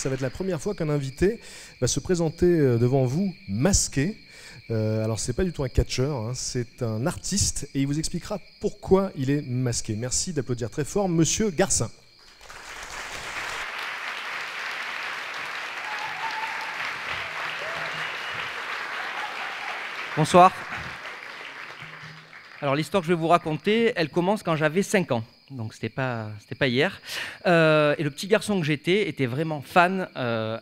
ça va être la première fois qu'un invité va se présenter devant vous masqué. Alors c'est pas du tout un catcheur, hein, c'est un artiste et il vous expliquera pourquoi il est masqué. Merci d'applaudir très fort Monsieur Garcin. Bonsoir. Alors l'histoire que je vais vous raconter, elle commence quand j'avais 5 ans. Donc c'était pas hier. Et le petit garçon que j'étais était vraiment fan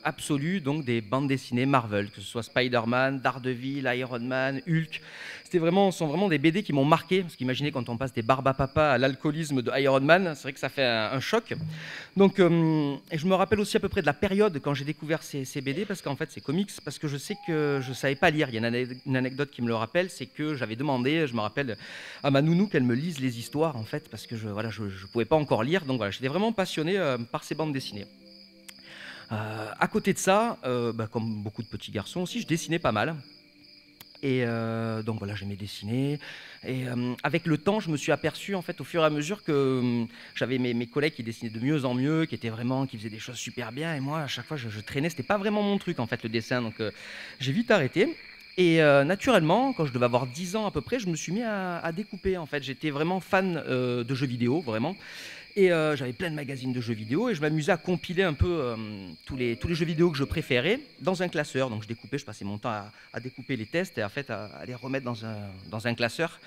absolu donc des bandes dessinées Marvel, que ce soit Spider-Man, Daredevil, Iron Man, Hulk. Ce sont vraiment des BD qui m'ont marqué, parce qu'imaginez quand on passe des barbes à papa à l'alcoolisme de Iron Man, c'est vrai que ça fait un choc. Donc, et je me rappelle aussi à peu près de la période quand j'ai découvert ces BD, parce qu'en fait c'est comics, parce que je sais que je savais pas lire. Il y a une anecdote qui me le rappelle, c'est que j'avais demandé, je me rappelle, à ma nounou qu'elle me lise les histoires en fait, parce que je pouvais pas encore lire, donc voilà, j'étais vraiment passionné par ces bandes dessinées. À côté de ça, comme beaucoup de petits garçons aussi, je dessinais pas mal. Et donc voilà, j'aimais dessiner. Et avec le temps, je me suis aperçu, en fait, au fur et à mesure que j'avais mes collègues qui dessinaient de mieux en mieux, qui faisaient des choses super bien. Et moi, à chaque fois, je traînais. C'était pas vraiment mon truc, en fait, le dessin. Donc j'ai vite arrêté. Et naturellement, quand je devais avoir 10 ans à peu près, je me suis mis à découper. En fait, j'étais vraiment fan de jeux vidéo, vraiment. Et j'avais plein de magazines de jeux vidéo et je m'amusais à compiler un peu tous les jeux vidéo que je préférais dans un classeur. Donc je découpais, je passais mon temps à découper les tests et en fait à les remettre dans un classeur.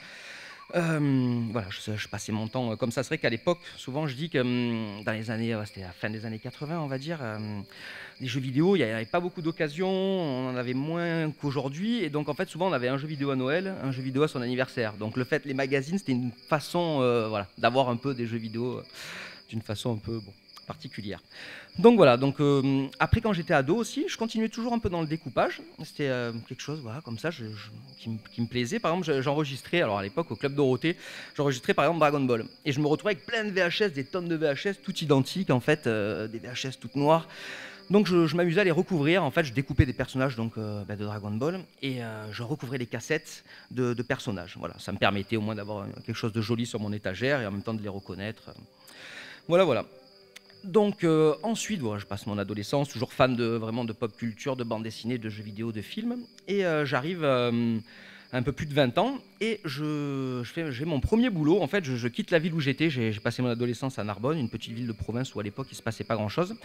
Voilà, je passais mon temps comme ça. C'est vrai qu'à l'époque, souvent je dis que dans les années, c'était la fin des années 80, on va dire, les jeux vidéo, il n'y avait pas beaucoup d'occasions, on en avait moins qu'aujourd'hui. Et donc en fait, souvent on avait un jeu vidéo à Noël, un jeu vidéo à son anniversaire. Donc le fait, les magazines, c'était une façon voilà, d'avoir un peu des jeux vidéo d'une façon un peu particulière. Donc voilà, donc, après quand j'étais ado aussi, je continuais toujours un peu dans le découpage. C'était quelque chose voilà, comme ça qui me plaisait. Par exemple, j'enregistrais, alors à l'époque au Club Dorothée, j'enregistrais par exemple Dragon Ball. Et je me retrouvais avec plein de VHS, des tonnes de VHS, toutes identiques en fait, des VHS toutes noires. Donc je m'amusais à les recouvrir. En fait, je découpais des personnages donc, de Dragon Ball et je recouvrais les cassettes de personnages. Voilà, ça me permettait au moins d'avoir quelque chose de joli sur mon étagère et en même temps de les reconnaître. Voilà. Donc ensuite, voilà, je passe mon adolescence, toujours fan vraiment de pop culture, de bande dessinée, de jeux vidéo, de films. Et j'arrive à un peu plus de 20 ans et j'ai mon premier boulot. En fait, je quitte la ville où j'étais. J'ai passé mon adolescence à Narbonne, une petite ville de province où à l'époque il ne se passait pas grand-chose.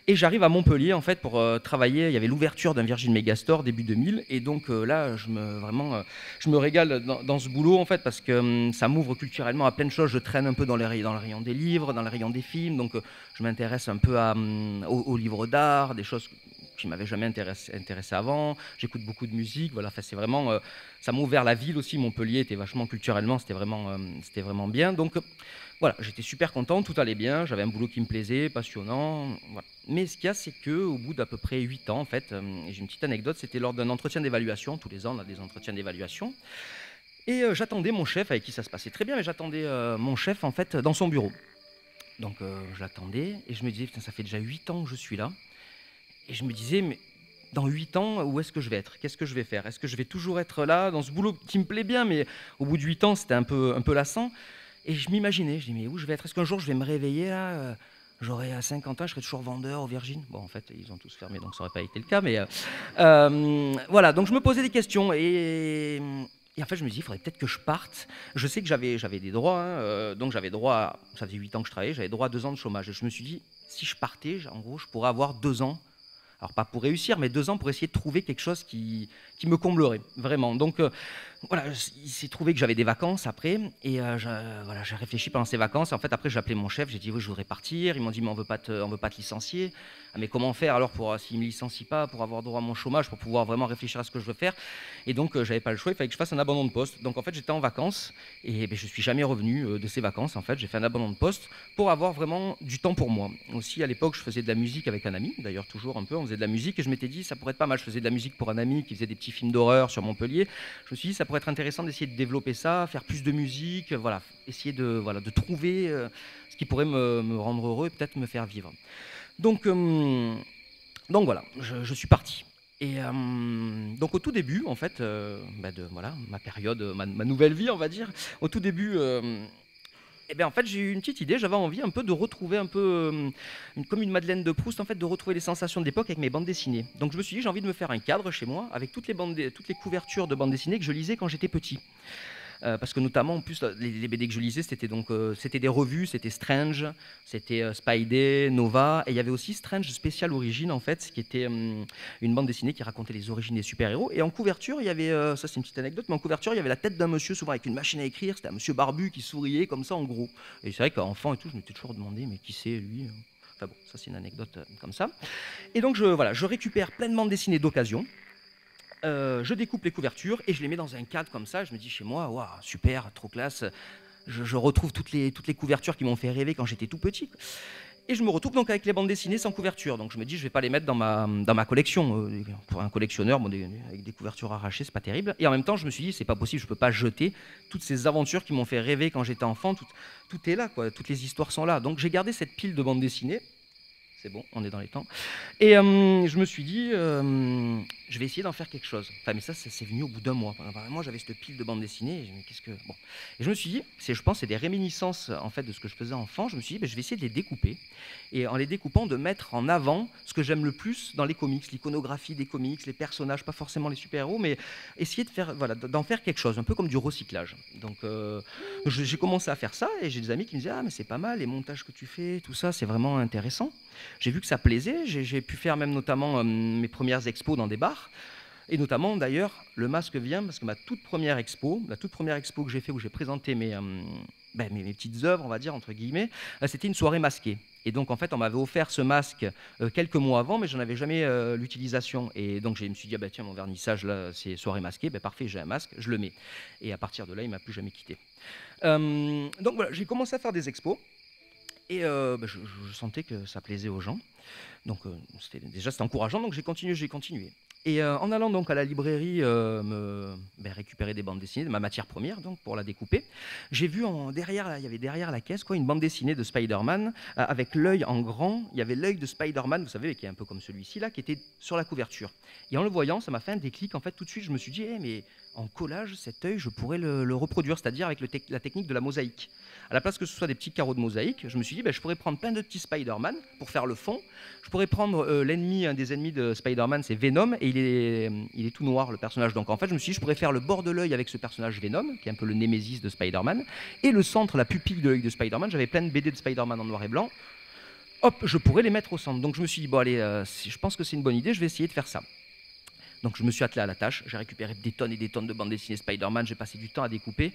Et j'arrive à Montpellier en fait pour travailler. Il y avait l'ouverture d'un Virgin Megastore début 2000 et donc là je me régale dans ce boulot en fait parce que ça m'ouvre culturellement à plein de choses. Je traîne un peu dans le rayon des livres, dans le rayon des films, donc je m'intéresse un peu aux livres d'art, des choses qui m'avaient jamais intéressé avant. J'écoute beaucoup de musique, voilà. Enfin, c'est vraiment ça m'a ouvert la ville aussi. Montpellier était vachement culturellement, c'était vraiment bien. Donc voilà, j'étais super content, tout allait bien, j'avais un boulot qui me plaisait, passionnant, voilà. Mais ce qu'il y a, c'est qu'au bout d'à peu près 8 ans, en fait, j'ai une petite anecdote, c'était lors d'un entretien d'évaluation, tous les ans on a des entretiens d'évaluation, et j'attendais mon chef, avec qui ça se passait très bien, mais j'attendais mon chef, en fait, dans son bureau. Donc je l'attendais, et je me disais, putain, ça fait déjà 8 ans que je suis là, et je me disais, mais dans 8 ans, où est-ce que je vais être? Qu'est-ce que je vais faire? Est-ce que je vais toujours être là, dans ce boulot qui me plaît bien, mais au bout de 8 ans, c'était un peu lassant. Et je m'imaginais, je dis mais où je vais être? Est-ce qu'un jour je vais me réveiller là, j'aurai 50 ans, je serai toujours vendeur au Virgin? Bon, en fait, ils ont tous fermé, donc ça n'aurait pas été le cas, mais voilà, donc je me posais des questions et en fait je me dis, il faudrait peut-être que je parte. Je sais que j'avais des droits, hein, donc j'avais droit, ça faisait 8 ans que je travaillais, j'avais droit à 2 ans de chômage. Et je me suis dit, si je partais, en gros, je pourrais avoir 2 ans. Alors pas pour réussir, mais 2 ans pour essayer de trouver quelque chose qui me comblerait, vraiment. Donc voilà, il s'est trouvé que j'avais des vacances après, et voilà, j'ai réfléchi pendant ces vacances. Et en fait, après, j'ai appelé mon chef, j'ai dit oui, je voudrais partir. Ils m'ont dit mais on veut pas te licencier. Ah, mais comment faire alors pour s'ils me licencient pas, pour avoir droit à mon chômage, pour pouvoir vraiment réfléchir à ce que je veux faire. Et donc j'avais pas le choix, il fallait que je fasse un abandon de poste. Donc en fait, j'étais en vacances et je suis jamais revenu de ces vacances. En fait, j'ai fait un abandon de poste pour avoir vraiment du temps pour moi. Aussi à l'époque, je faisais de la musique avec un ami, d'ailleurs toujours un peu, on faisait de la musique et je m'étais dit ça pourrait être pas mal. Je faisais de la musique pour un ami qui faisait des petits films d'horreur sur Montpellier. Je me suis dit ça pourrait être intéressant d'essayer de développer ça, faire plus de musique, voilà, essayer de trouver ce qui pourrait me rendre heureux et peut-être me faire vivre. Donc voilà, je suis parti. Et donc au tout début, en fait, de voilà, ma période, ma nouvelle vie, on va dire, au tout début, Et bien en fait j'ai eu une petite idée, j'avais envie un peu de retrouver un peu, comme une Madeleine de Proust, en fait, de retrouver les sensations de l'époque avec mes bandes dessinées. Donc je me suis dit j'ai envie de me faire un cadre chez moi avec toutes les couvertures de bandes dessinées que je lisais quand j'étais petit. Parce que notamment, en plus, les BD que je lisais, c'était des revues, c'était Strange, c'était Spidey, Nova, et il y avait aussi Strange Special Origin, en fait, qui était une bande dessinée qui racontait les origines des super-héros. Et en couverture, il y avait, ça c'est une petite anecdote, mais en couverture, il y avait la tête d'un monsieur, souvent avec une machine à écrire, c'était un monsieur barbu qui souriait comme ça, en gros. Et c'est vrai qu'enfant et tout, je m'étais toujours demandé, mais qui c'est lui? Enfin bon, ça c'est une anecdote comme ça. Et donc, voilà, je récupère plein de bandes dessinées d'occasion. Je découpe les couvertures et je les mets dans un cadre comme ça. Je me dis chez moi, waouh, super, trop classe. Je retrouve toutes les couvertures qui m'ont fait rêver quand j'étais tout petit. Et je me retrouve donc avec les bandes dessinées sans couverture. Donc je me dis, je vais pas les mettre dans ma collection. Pour un collectionneur, bon, avec des couvertures arrachées, c'est pas terrible. Et en même temps, je me suis dit, c'est pas possible, je peux pas jeter toutes ces aventures qui m'ont fait rêver quand j'étais enfant. Tout est là, quoi. Toutes les histoires sont là. Donc j'ai gardé cette pile de bandes dessinées. C'est bon, on est dans les temps. Et je me suis dit, je vais essayer d'en faire quelque chose. Enfin, mais ça, c'est venu au bout d'un mois. Moi, j'avais cette pile de bandes dessinées. Et qu'est-ce que bon. Et je me suis dit, je pense, c'est des réminiscences en fait de ce que je faisais enfant. Je me suis dit, je vais essayer de les découper et en les découpant, de mettre en avant ce que j'aime le plus dans les comics, l'iconographie des comics, les personnages, pas forcément les super-héros, mais essayer de faire, voilà, d'en faire quelque chose, un peu comme du recyclage. Donc, j'ai commencé à faire ça et j'ai des amis qui me disaient, ah mais c'est pas mal, les montages que tu fais, tout ça, c'est vraiment intéressant. J'ai vu que ça plaisait, j'ai pu faire même notamment mes premières expos dans des bars. Et notamment, d'ailleurs, le masque vient parce que la toute première expo que j'ai fait où j'ai présenté mes petites œuvres, on va dire, entre guillemets, c'était une soirée masquée. Et donc, en fait, on m'avait offert ce masque quelques mois avant, mais je n'en avais jamais l'utilisation. Et donc, je me suis dit, tiens, mon vernissage, là, c'est soirée masquée, parfait, j'ai un masque, je le mets. Et à partir de là, il ne m'a plus jamais quitté. Donc, voilà, j'ai commencé à faire des expos. Et je sentais que ça plaisait aux gens. Donc c'était encourageant, donc j'ai continué. Et en allant donc à la librairie récupérer des bandes dessinées de ma matière première, donc pour la découper, j'ai vu il y avait derrière la caisse une bande dessinée de Spider-Man avec l'œil en grand. Il y avait l'œil de Spider-Man, vous savez, qui est un peu comme celui-ci là, qui était sur la couverture. Et en le voyant, ça m'a fait un déclic. En fait, tout de suite, je me suis dit, mais en collage, cet œil, je pourrais le reproduire, c'est-à-dire avec la technique de la mosaïque. À la place que ce soit des petits carreaux de mosaïque, je me suis dit, je pourrais prendre plein de petits Spider-Man pour faire le fond. Je pourrais prendre un des ennemis de Spider-Man, c'est Venom, et il est tout noir, le personnage. Donc en fait, je me suis dit, je pourrais faire le bord de l'œil avec ce personnage Venom, qui est un peu le némésis de Spider-Man, et le centre, la pupille de l'œil de Spider-Man. J'avais plein de BD de Spider-Man en noir et blanc. Hop, je pourrais les mettre au centre. Donc je me suis dit, allez, je pense que c'est une bonne idée, je vais essayer de faire ça. Donc je me suis attelé à la tâche, j'ai récupéré des tonnes et des tonnes de bandes dessinées Spider-Man, j'ai passé du temps à découper.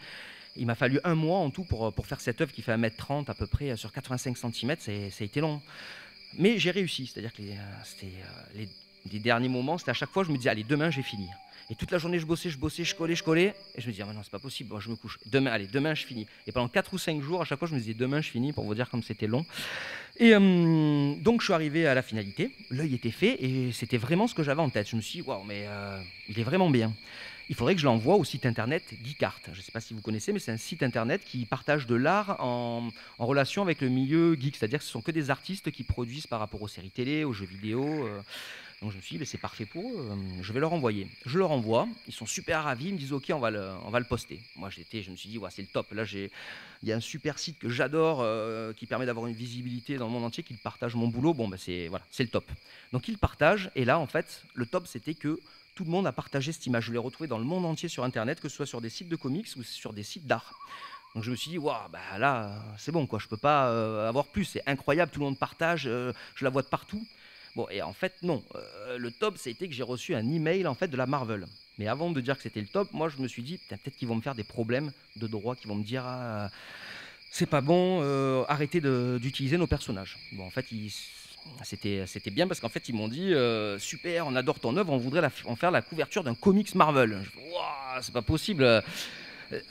Il m'a fallu un mois en tout pour faire cette œuvre qui fait 1m30 à peu près sur 85 cm, ça a été long. Mais j'ai réussi, c'est-à-dire que les derniers moments, c'était à chaque fois, je me disais, allez, demain j'ai fini. Et toute la journée, je bossais, je collais, et je me disais, non, c'est pas possible, je me couche. Demain je finis. Et pendant 4 ou 5 jours, à chaque fois, je me disais, demain je finis, pour vous dire comme c'était long. Et donc, je suis arrivé à la finalité, l'œil était fait, et c'était vraiment ce que j'avais en tête. Je me suis dit, waouh, mais il est vraiment bien. Il faudrait que je l'envoie au site internet Geekart. Je ne sais pas si vous connaissez, mais c'est un site internet qui partage de l'art en relation avec le milieu geek. C'est-à-dire que ce ne sont que des artistes qui produisent par rapport aux séries télé, aux jeux vidéo. Donc je me suis dit, c'est parfait pour eux, je vais leur envoyer. Je leur envoie, ils sont super ravis, ils me disent, ok, on va le poster. Moi, je me suis dit, c'est le top. Là, il y a un super site que j'adore qui permet d'avoir une visibilité dans le monde entier, qui partage mon boulot. C'est le top. Donc ils le partagent, et là, en fait, le top, c'était que tout le monde a partagé cette image. Je l'ai retrouvée dans le monde entier sur Internet, que ce soit sur des sites de comics ou sur des sites d'art. Donc je me suis dit, là, c'est bon, quoi. Je ne peux pas avoir plus. C'est incroyable, tout le monde partage, je la vois de partout. Et en fait, non. Le top, c'était que j'ai reçu un email en fait, de la Marvel. Mais avant de dire que c'était le top, moi, je me suis dit, peut-être qu'ils vont me faire des problèmes de droit, qu'ils vont me dire, c'est pas bon, arrêtez d'utiliser nos personnages. En fait, c'était bien parce qu'en fait ils m'ont dit super, on adore ton œuvre, on voudrait en faire la couverture d'un comics Marvel. Waouh, c'est pas possible.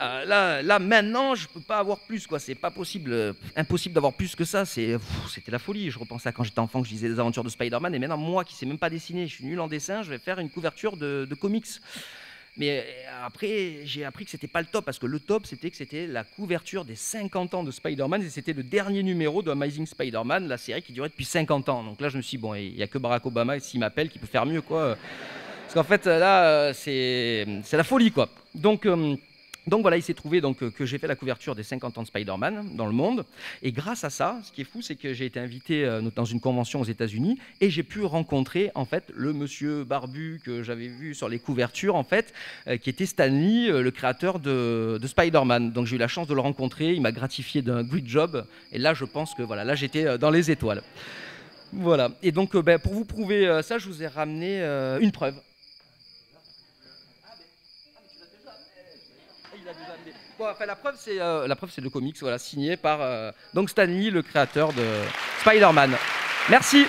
Là maintenant je peux pas avoir plus, quoi. C'est pas possible, impossible d'avoir plus que ça. C'était la folie. Je repensais à quand j'étais enfant, que je lisais des aventures de Spider-Man, et maintenant moi qui sais même pas dessiner, je suis nul en dessin, je vais faire une couverture de comics. Mais après, j'ai appris que c'était pas le top, parce que le top, c'était la couverture des 50 ans de Spider-Man, et c'était le dernier numéro de Amazing Spider-Man, la série qui durait depuis 50 ans. Donc là, je me suis dit, il n'y a que Barack Obama, s'il m'appelle, qui peut faire mieux, quoi. Parce qu'en fait, là, c'est la folie, quoi. Donc Donc voilà, il s'est trouvé donc, que j'ai fait la couverture des 50 ans de Spider-Man dans le monde. Et grâce à ça, ce qui est fou, c'est que j'ai été invité dans une convention aux États-Unis et j'ai pu rencontrer en fait le monsieur barbu que j'avais vu sur les couvertures, en fait, qui était Stan Lee, le créateur de Spider-Man. Donc j'ai eu la chance de le rencontrer. Il m'a gratifié d'un great job. Et là, je pense que voilà, là j'étais dans les étoiles. Voilà. Et donc pour vous prouver ça, je vous ai ramené une preuve. Bon, enfin, la preuve, c'est le comics, voilà, signé par donc Stan Lee, le créateur de Spider-Man. Merci.